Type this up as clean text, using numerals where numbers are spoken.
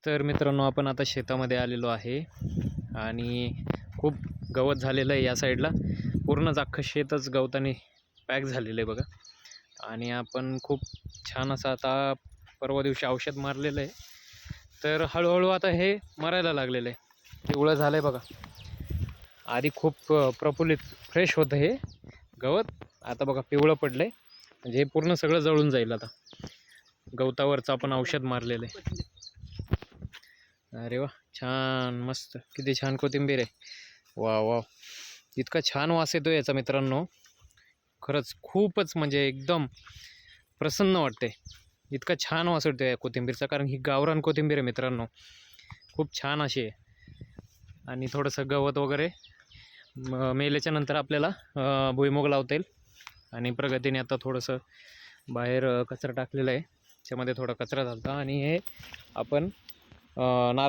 तर मित्रांनो, आपण आता शेतामध्ये आलेलो आहे आणि खूप गवत झालेलं आहे या साईडला. पूर्णच अख्खं शेतच गवताने पॅक झालेलं आहे बघा. आणि आपण खूप छान असं आता परवा दिवशी औषध मारलेलं आहे, तर हळूहळू आता हे मरायला लागलेलं आहे. पिवळं झालं आहे बघा. आधी खूप प्रफुल्लित फ्रेश होतं हे गवत, आता बघा पिवळं पडलं आहे. म्हणजे हे पूर्ण सगळं जळून जाईल आता. गवतावरचं आपण औषध मारलेलं आहे. अरे वा, छान मस्त, किती छान कोथिंबीर आहे. वा वा, इतका छान वास येतो याचा मित्रांनो, खरंच खूपच म्हणजे एकदम प्रसन्न वाटते. इतका छान वास येतो या कोथिंबीरचा, कारण ही गावरान कोथिंबीर आहे मित्रांनो, खूप छान अशी आहे. आणि थोडंसं गवत वगैरे मेल्याच्या नंतर आपल्याला भुईमुग लावता येईल. आणि प्रगतीने आता थोडंसं बाहेर कचरा टाकलेला आहे, त्याच्यामध्ये थोडा कचरा झाला आणि हे आपण